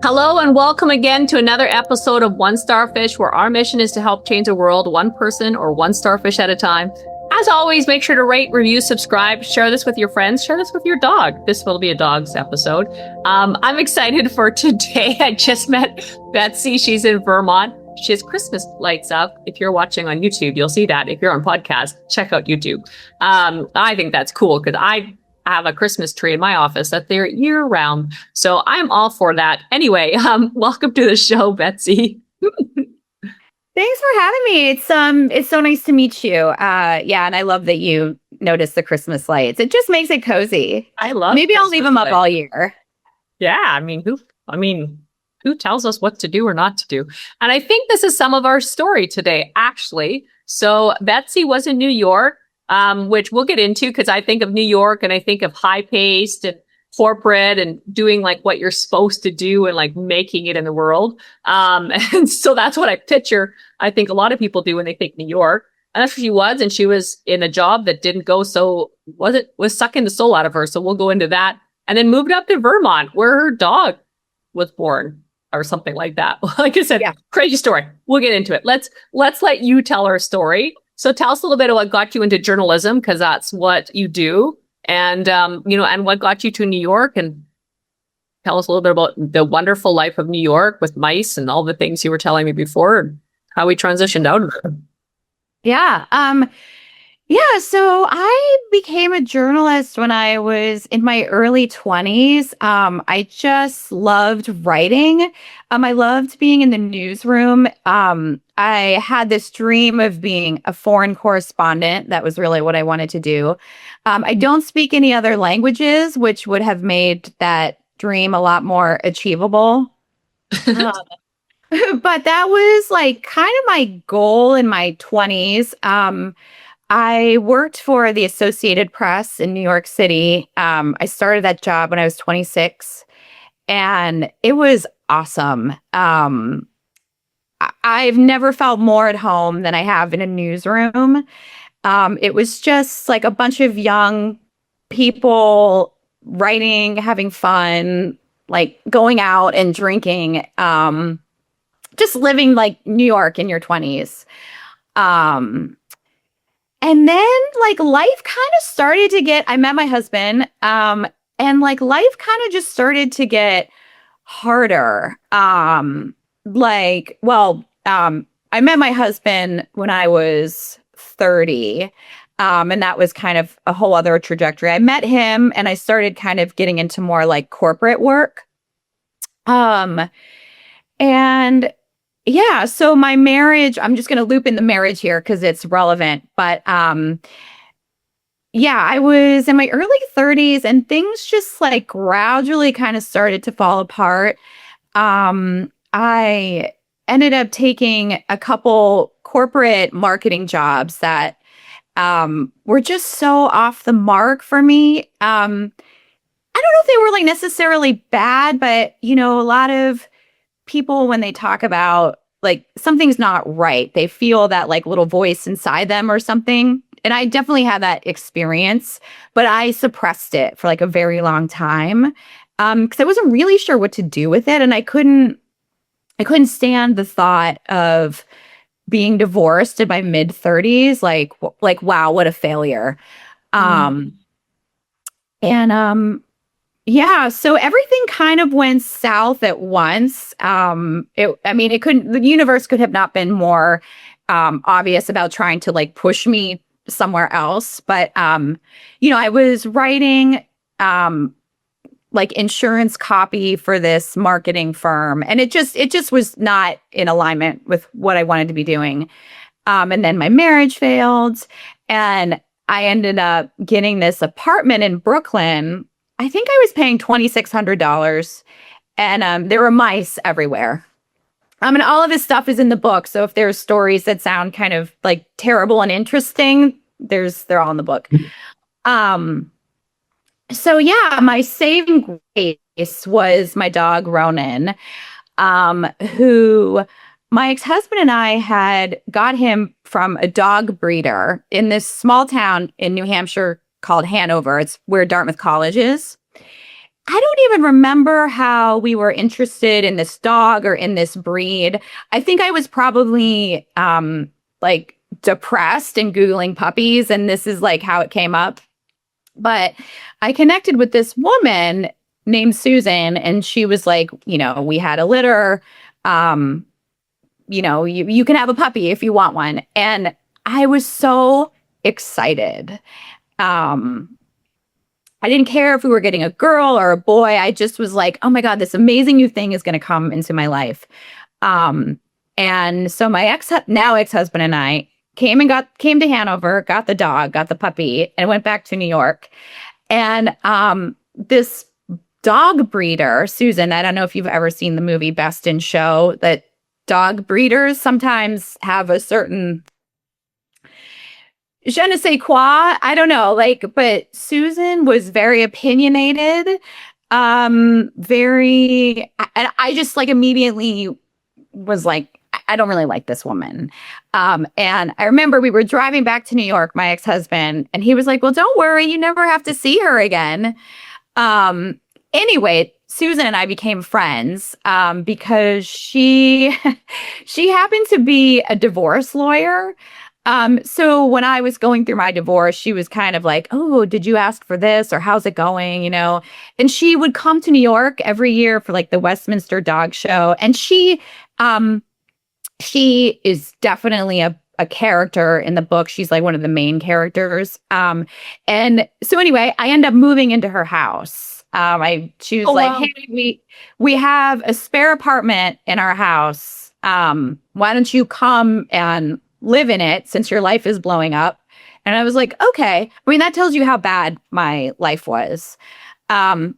Hello and welcome again to another episode of One Starfish, where our mission is to help change the world one person or one starfish at a time. As always, make sure to rate, review, subscribe, share this with your friends, share this with your dog. This will be a dog's episode. I'm excited for today. I just met Betsy. She's in Vermont. She has Christmas lights up. If you're watching on YouTube, you'll see that. If you're on podcast, check out YouTube. I think that's cool because I have a Christmas tree in my office that they're year round. So I'm all for that. Anyway, welcome to the show, Betsy. Thanks for having me. It's so nice to meet you. And I love that you noticed the Christmas lights. It just makes it cozy. I love. Maybe I'll leave them up all year. Yeah, I mean, who tells us what to do or not to do? And I think this is some of our story today, actually. So Betsy was in New York, which we'll get into because I think of New York and I think of high-paced and corporate and doing like what you're supposed to do and like making it in the world. And so that's what I picture. I think a lot of people do when they think New York. And that's what she was. And she was in a job that didn't go so, was sucking the soul out of her. So we'll go into that. And then moved up to Vermont where her dog was born or something like that. Like I said, Crazy story. We'll get into it. Let's let you tell her story. So tell us a little bit of what got you into journalism, because that's what you do. And, and what got you to New York, and tell us a little bit about the wonderful life of New York with mice and all the things you were telling me before and how we transitioned out of it. So I became a journalist when I was in my early 20s. I just loved writing. I loved being in the newsroom. I had this dream of being a foreign correspondent. That was really what I wanted to do. I don't speak any other languages, which would have made that dream a lot more achievable. But that was like kind of my goal in my 20s. I worked for the Associated Press in New York City. I started that job when I was 26, and it was awesome. I've never felt more at home than I have in a newsroom. It was just like a bunch of young people writing, having fun, like going out and drinking, just living like New York in your 20s. And then like life kind of started to get, I met my husband, and like life kind of just started to get harder. I met my husband when I was 30. And that was kind of a whole other trajectory. I met him and I started kind of getting into more like corporate work. So my marriage, I'm just going to loop in the marriage here because it's relevant. But I was in my early 30s and things just like gradually kind of started to fall apart. I ended up taking a couple corporate marketing jobs that were just so off the mark for me. I don't know if they were like necessarily bad, but a lot of people, when they talk about like something's not right, they feel that like little voice inside them or something. And I definitely had that experience, but I suppressed it for like a very long time because I wasn't really sure what to do with it. And I couldn't stand the thought of being divorced in my mid 30s. Like, wow, what a failure. So everything kind of went south at once. The universe could have not been more obvious about trying to like push me somewhere else. But, I was writing like insurance copy for this marketing firm, and it just was not in alignment with what I wanted to be doing. And then my marriage failed, and I ended up getting this apartment in Brooklyn. I think I was paying $2,600, and there were mice everywhere. And all of his stuff is in the book. So if there's stories that sound kind of like terrible and interesting, they're all in the book. My saving grace was my dog Ronan, who my ex-husband and I had got him from a dog breeder in this small town in New Hampshire called Hanover. It's where Dartmouth College is. I don't even remember how we were interested in this dog or in this breed. I think I was probably like depressed and Googling puppies, and this is like how it came up. But I connected with this woman named Susan, and she was like, we had a litter. You can have a puppy if you want one. And I was so excited. I didn't care if we were getting a girl or a boy. I just was like, oh my God, this amazing new thing is going to come into my life. And so my ex-husband and I came to Hanover, got the dog, got the puppy, and went back to New York. And this dog breeder, Susan, I don't know if you've ever seen the movie Best in Show, that dog breeders sometimes have a certain je ne sais quoi. I don't know, but Susan was very opinionated, and I just immediately was like, I don't really like this woman. And I remember we were driving back to New York, my ex-husband, and he was like, well, don't worry, you never have to see her again. Anyway, Susan and I became friends because she happened to be a divorce lawyer. So when I was going through my divorce, she was kind of like, oh, did you ask for this? Or how's it going? And she would come to New York every year for the Westminster Dog Show. And she is definitely a character in the book. She's one of the main characters. And so anyway, I end up moving into her house. She was wow. Hey, we have a spare apartment in our house. Why don't you come and live in it since your life is blowing up? And I was like, okay. I mean, that tells you how bad my life was. So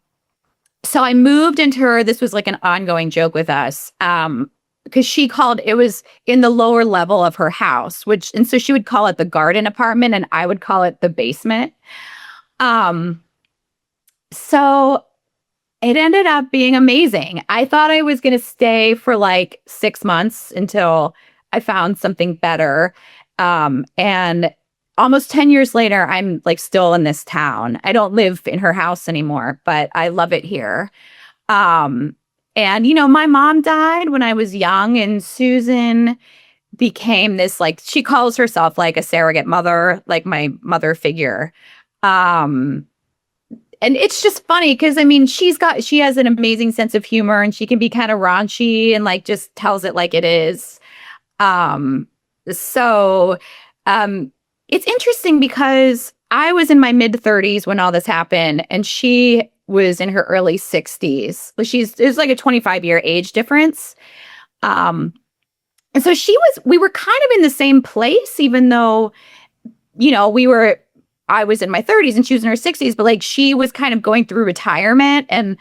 I moved into her. This was an ongoing joke with us. Because it was in the lower level of her house, and so she would call it the garden apartment and I would call it the basement. So it ended up being amazing. I thought I was going to stay for 6 months until I found something better. And almost 10 years later, I'm still in this town. I don't live in her house anymore, but I love it here. And, my mom died when I was young, and Susan became this, she calls herself a surrogate mother, my mother figure. And it's just funny because, she has an amazing sense of humor, and she can be kind of raunchy and just tells it like it is. So it's interesting because I was in my mid-30s when all this happened, and she was in her early 60s. It's a 25-year age difference. And so we were kind of in the same place, even though, I was in my 30s and she was in her 60s, but she was kind of going through retirement and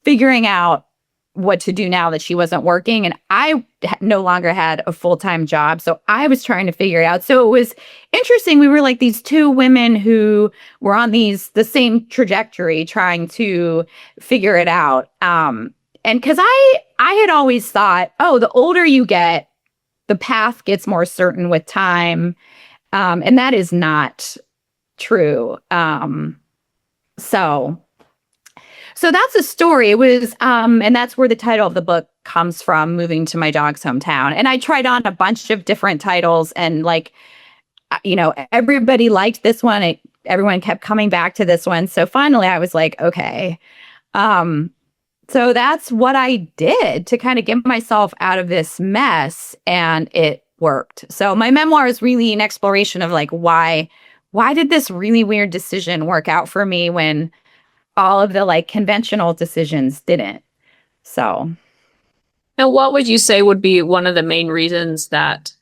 figuring out what to do now that she wasn't working. And I no longer had a full-time job. So I was trying to figure it out. So it was interesting. We were these two women who were on the same trajectory trying to figure it out. And because I had always thought, oh, the older you get, the path gets more certain with time. And that is not true. So that's the story. It was, and that's where the title of the book comes from, moving to my dog's hometown. And I tried on a bunch of different titles, and everybody liked this one. Everyone kept coming back to this one. So finally I was like, okay. So that's what I did to kind of get myself out of this mess, and it worked. So my memoir is really an exploration of why did this really weird decision work out for me when all of the conventional decisions didn't? So. Now, what would you say would be one of the main reasons that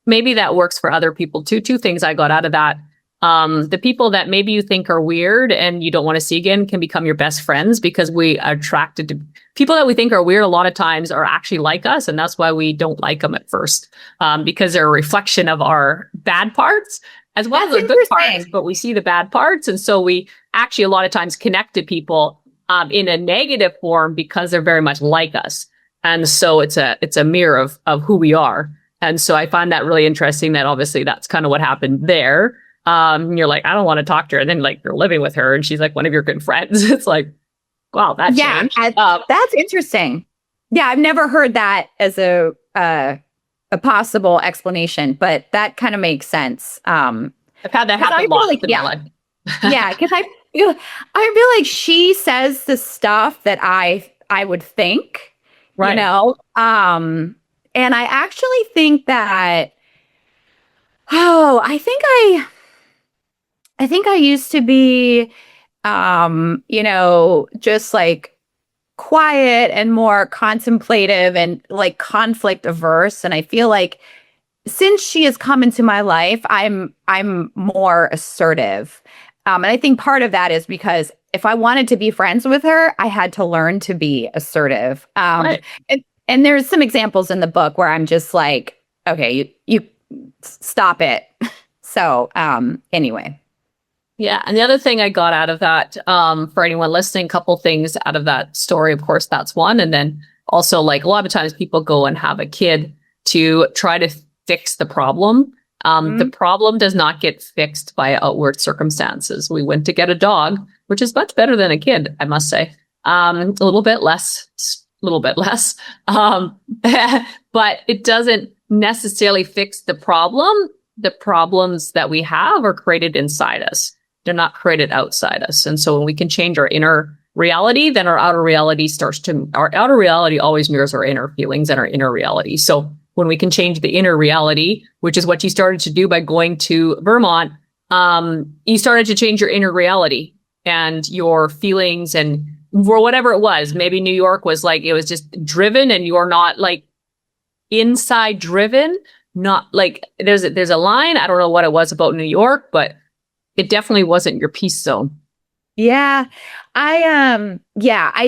maybe that works for other people too? Two things I got out of that. The people that maybe you think are weird and you don't want to see again can become your best friends, because we are attracted to people that we think are weird. A lot of times are actually like us. And that's why we don't like them at first, because they're a reflection of our bad parts as well as the good parts, but we see the bad parts. And so we actually a lot of times connect to people in a negative form because they're very much like us. And so it's a mirror of who we are. And so I find that really interesting, that obviously that's kind of what happened there. And you're like, I don't want to talk to her. And then you're living with her and she's one of your good friends. It's Wow, that Yeah, changed. that's interesting. Yeah, I've never heard that as a possible explanation, but that kind of makes sense. I've had that 'Cause I happen feel lots like, in my yeah, life. yeah, because I feel like she says the stuff that I would think, you Right. know. And I actually think that, oh, I think I used to be, just like quiet and more contemplative and like conflict averse. And I feel like since she has come into my life, I'm more assertive. And I think part of that is because if I wanted to be friends with her, I had to learn to be assertive. Right. And there's some examples in the book where I'm just like, okay, you stop it. So, anyway. Yeah. And the other thing I got out of that, for anyone listening, a couple things out of that story, of course, that's one. And then also, like, a lot of times people go and have a kid to try to fix the problem. The problem does not get fixed by outward circumstances. We went to get a dog, which is much better than a kid, I must say. A little bit less. But it doesn't necessarily fix the problem. The problems that we have are created inside us. They're not created outside us. And so when we can change our inner reality, then our outer reality always mirrors our inner feelings and our inner reality. So when we can change the inner reality, which is what you started to do by going to Vermont, you started to change your inner reality and your feelings, and for whatever it was. Maybe New York was like, it was just driven and you're not like inside driven, not like there's a line. I don't know what it was about New York, but it definitely wasn't your peace zone. Yeah. I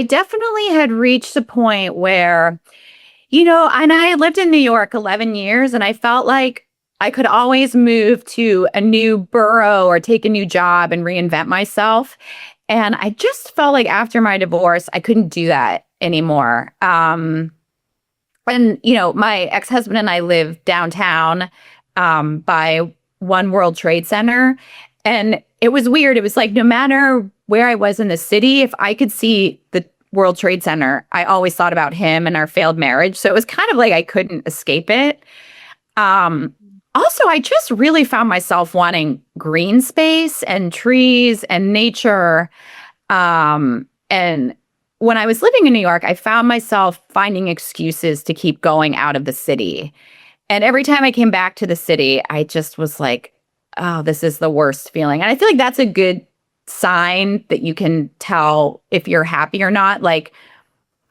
definitely had reached a point where, and I had lived in New York 11 years and I felt like I could always move to a new borough or take a new job and reinvent myself. And I just felt like after my divorce, I couldn't do that anymore. My ex-husband and I live downtown by One World Trade Center. And it was weird. It was like no matter where I was in the city, if I could see the World Trade Center, I always thought about him and our failed marriage. So it was kind of like I couldn't escape it. Also, I just really found myself wanting green space and trees and nature. And when I was living in New York, I found myself finding excuses to keep going out of the city. And every time I came back to the city, I just was like, oh, this is the worst feeling. And I feel like that's a good sign that you can tell if you're happy or not. Like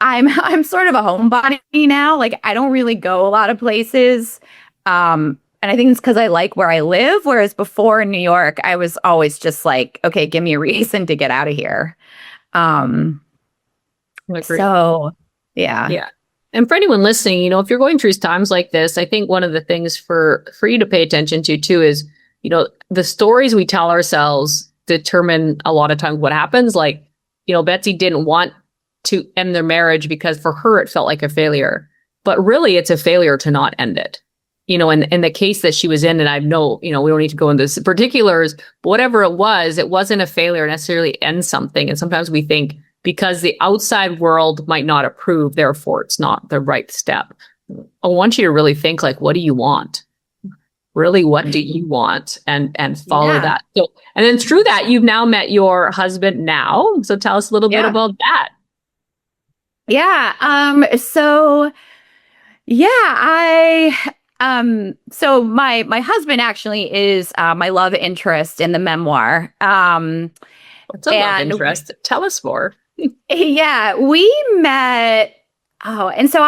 I'm sort of a homebody now. Like I don't really go a lot of places. And I think it's because I like where I live. Whereas before in New York, I was always just like, okay, give me a reason to get out of here. So yeah. Yeah. And for anyone listening, if you're going through times like this, I think one of the things for you to pay attention to too is, the stories we tell ourselves determine a lot of times what happens. Like, Betsy didn't want to end their marriage because for her, it felt like a failure, but really it's a failure to not end it. In the case that she was in, and I know, we don't need to go into the particulars, but whatever it wasn't a failure necessarily to end something. And sometimes we think because the outside world might not approve, therefore it's not the right step. I want you to really think like, what do you want? Really, what do you want? And follow that. So, and then through that, you've now met your husband now. So tell us a little bit about that. Yeah. So my husband actually is my love interest in the memoir. What's a love interest? Tell us more. Yeah, we met. Oh, and so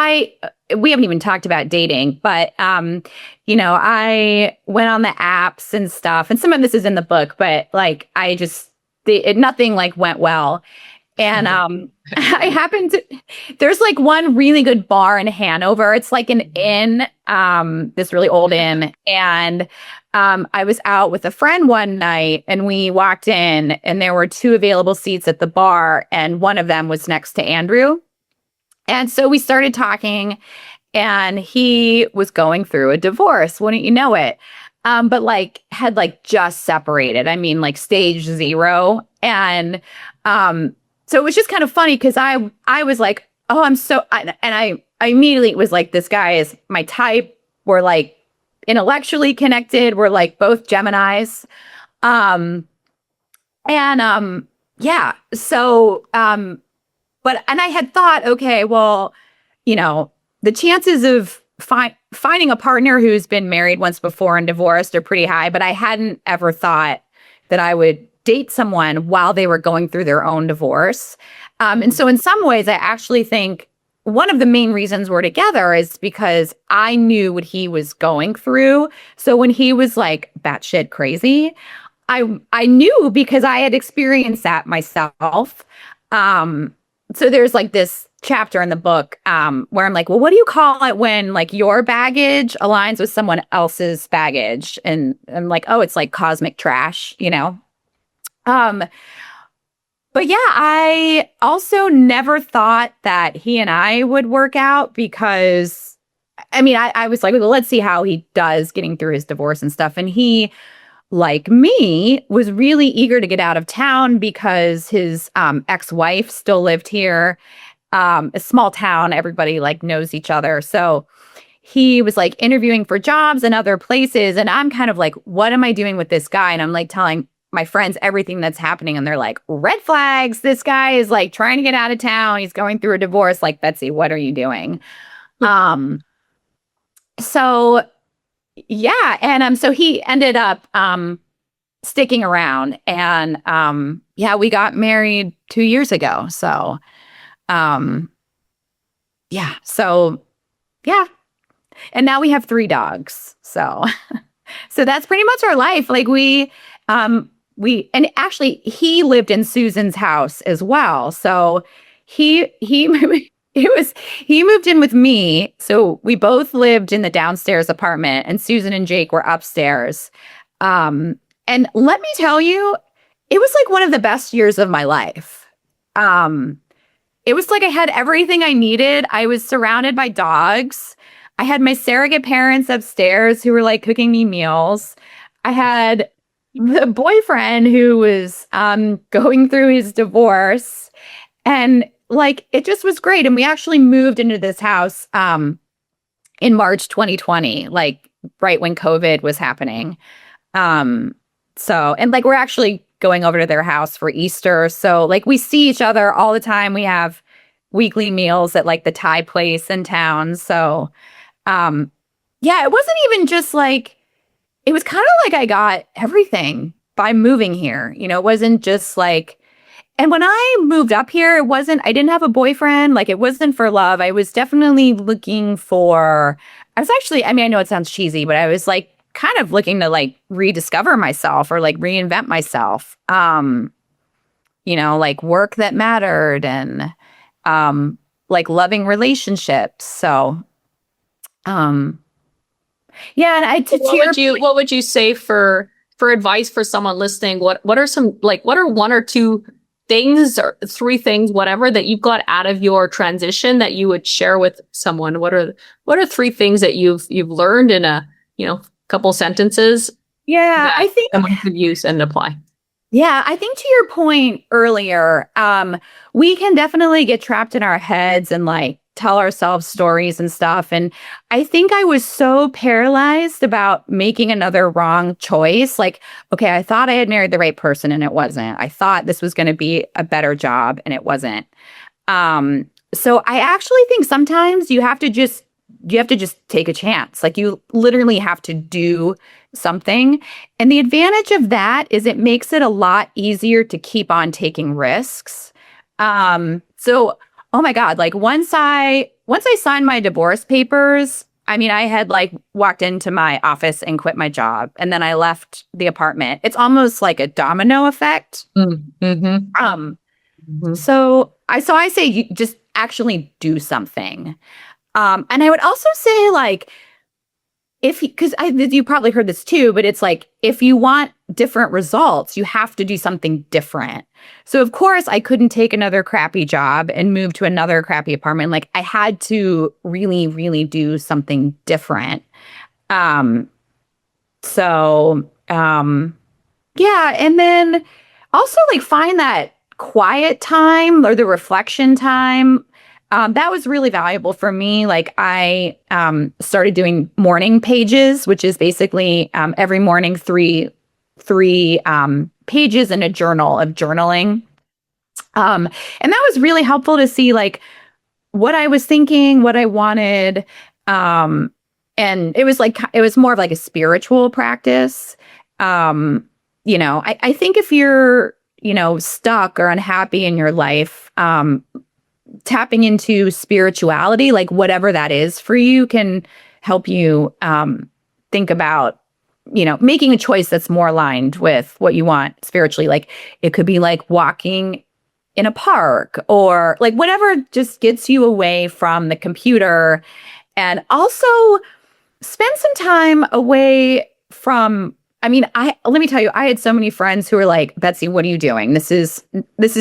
we haven't even talked about dating, but I went on the apps and stuff, and some of this is in the book, but like nothing like went well. And I happened to, there's like one really good bar in Hanover. It's like an inn, this really old inn. And I was out with a friend one night and we walked in and there were 2 available seats at the bar. And one of them was next to Andrew. And so we started talking and he was going through a divorce. Wouldn't you know it? But like had like just separated. I mean, like stage 0. And, so it was just kind of funny because I was like, oh, I immediately was like, this guy is my type. We're like intellectually connected. We're like both Geminis. Um, and yeah, so and I had thought, okay, well, the chances of finding a partner who's been married once before and divorced are pretty high, but I hadn't ever thought that I would date someone while they were going through their own divorce. And so in some ways, I actually think one of the main reasons we're together is because I knew what he was going through. So when he was like batshit crazy, I knew because I had experienced that myself. So there's like this chapter in the book where I'm like, well, what do you call it when like your baggage aligns with someone else's baggage? And I'm like, oh, it's like cosmic trash, But yeah, I also never thought that he and I would work out because I was like, well, let's see how he does getting through his divorce and stuff. And he, like me, was really eager to get out of town because his ex-wife still lived here. A small town, everybody like knows each other. So he was like interviewing for jobs in other places. And I'm kind of like, what am I doing with this guy? And I'm like telling my friends everything that's happening. And they're like, red flags. This guy is like trying to get out of town. He's going through a divorce. Like, Betsy, what are you doing? So yeah. And so he ended up sticking around. And yeah, we got married 2 years ago. So yeah. So yeah. And now we have 3 dogs. So so that's pretty much our life. Like and actually he lived in Susan's house as well. So he he moved in with me. So we both lived in the downstairs apartment and Susan and Jake were upstairs. And let me tell you, it was like one of the best years of my life. It was like I had everything I needed. I was surrounded by dogs. I had my surrogate parents upstairs who were like cooking me meals. I had the boyfriend who was going through his divorce. And like, it just was great. And we actually moved into this house in March 2020, like right when COVID was happening. So, and like, we're actually going over to their house for Easter. So like, we see each other all the time. We have weekly meals at like the Thai place in town. So, yeah, it wasn't even just like, it was kind of like I got everything by moving here. It wasn't just like, and when I moved up here, I didn't have a boyfriend. Like, it wasn't for love. I was definitely looking for, I know it sounds cheesy, but I was like kind of looking to like rediscover myself or like reinvent myself. Like work that mattered and like loving relationships. So, yeah, and what would you say for advice for someone listening? What are 1 or 2 things or 3 things, whatever, that you've got out of your transition that you would share with someone? What are 3 things that you've learned in a couple sentences? Yeah, I think someone could use and apply. Yeah, I think to your point earlier, we can definitely get trapped in our heads and like tell ourselves stories and stuff. And I think I was so paralyzed about making another wrong choice. Like, okay, I thought I had married the right person and it wasn't. I thought this was going to be a better job and it wasn't. So I actually think sometimes you have to just take a chance. Like, you literally have to do something. And the advantage of that is it makes it a lot easier to keep on taking risks. So, oh my God, like once I signed my divorce papers, I had like walked into my office and quit my job, and then I left the apartment. It's almost like a domino effect. So I say you just actually do something. And I would also say, like, because you probably heard this too, but it's like, if you want different results, you have to do something different. So of course I couldn't take another crappy job and move to another crappy apartment. Like, I had to really, really do something different. Yeah. And then also like find that quiet time or the reflection time, that was really valuable for me. Like I started doing morning pages, which is basically every morning three pages in a journal of journaling. And that was really helpful to see like what I was thinking, what I wanted. And it was more of like a spiritual practice. I think if you're, stuck or unhappy in your life, tapping into spirituality, like whatever that is for you, can help you think about, making a choice that's more aligned with what you want spiritually. Like it could be like walking in a park or like whatever just gets you away from the computer. And also spend some time away from, let me tell you, I had so many friends who were like, Betsy, what are you doing? This is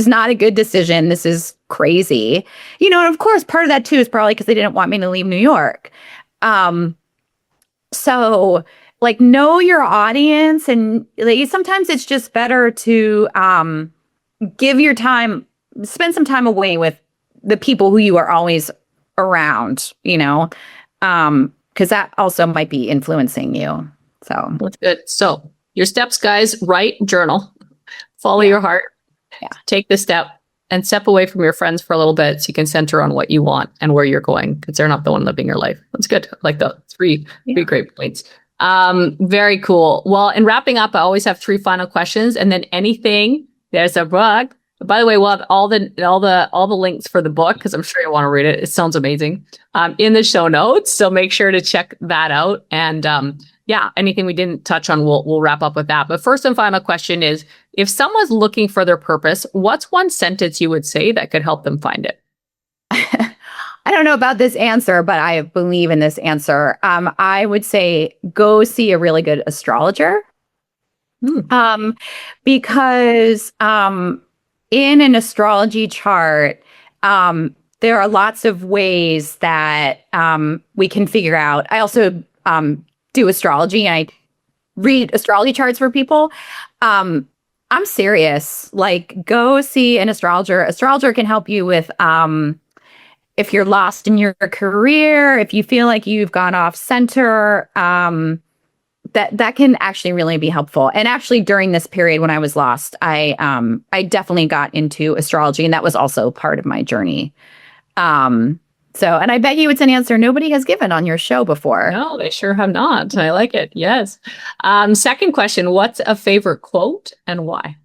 not a good decision. This is crazy. And of course, part of that too is probably because they didn't want me to leave New York. So like know your audience, and like, sometimes it's just better to spend some time away with the people who you are always around, because that also might be influencing you. So that's good. So your steps, guys: write, journal, follow your heart, take the step, and step away from your friends for a little bit so you can center on what you want and where you're going, because they're not the one living your life. That's good. Like the three great points. Very cool. Well, in wrapping up, I always have 3 final questions, and then anything. There's a book. By the way, we'll have all the links for the book, because I'm sure you want to read it. It sounds amazing. In the show notes, so make sure to check that out. And anything we didn't touch on, we'll wrap up with that. But first and final question is: if someone's looking for their purpose, what's one sentence you would say that could help them find it? I don't know about this answer, but I believe in this answer. I would say go see a really good astrologer. Because in an astrology chart, there are lots of ways that we can figure out. I also do astrology, and I read astrology charts for people. I'm serious. Like, go see an astrologer. Astrologer can help you with if you're lost in your career, if you feel like you've gone off center. That can actually really be helpful. And actually, during this period when I was lost, I definitely got into astrology, and that was also part of my journey. And I bet you it's an answer nobody has given on your show before. No, they sure have not. I like it. Yes. Second question: what's a favorite quote and why?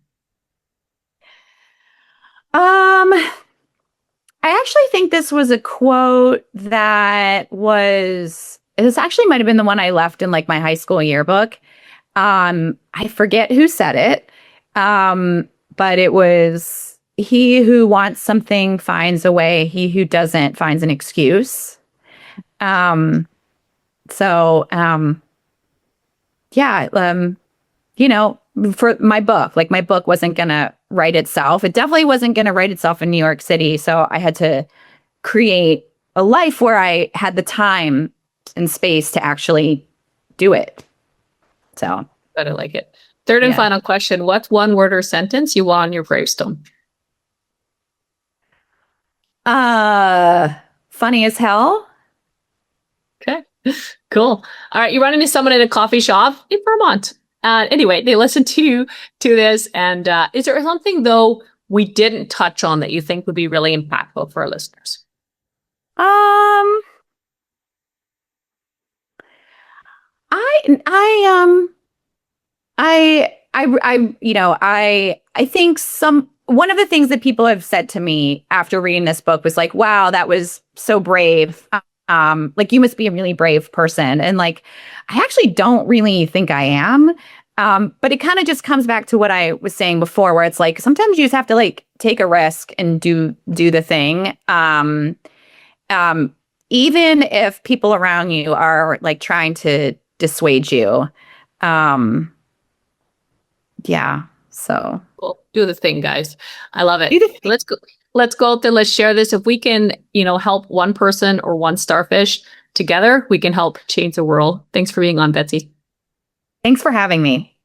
I actually think this was a quote that this actually might have been the one I left in like my high school yearbook. I forget who said it. But it was, he who wants something finds a way. He who doesn't finds an excuse. For my book, like my book wasn't going to write itself. It definitely wasn't going to write itself in New York City. So I had to create a life where I had the time and space to actually do it. So. But I like it. Third and final question: what's one word or sentence you want on your gravestone? Funny as hell. Okay, cool. All right, you run into someone at a coffee shop in Vermont. Anyway, they listen to this, and is there something though we didn't touch on that you think would be really impactful for our listeners? I think one of the things that people have said to me after reading this book was like, wow, that was so brave. Like, you must be a really brave person. And like, I actually don't really think I am. But it kind of just comes back to what I was saying before, where it's like, sometimes you just have to like take a risk and do the thing. Even if people around you are like trying to dissuade you. So cool. Do the thing, guys. I love it. Let's go out there. Let's share this. If we can, help one person or one starfish together, we can help change the world. Thanks for being on, Betsy. Thanks for having me.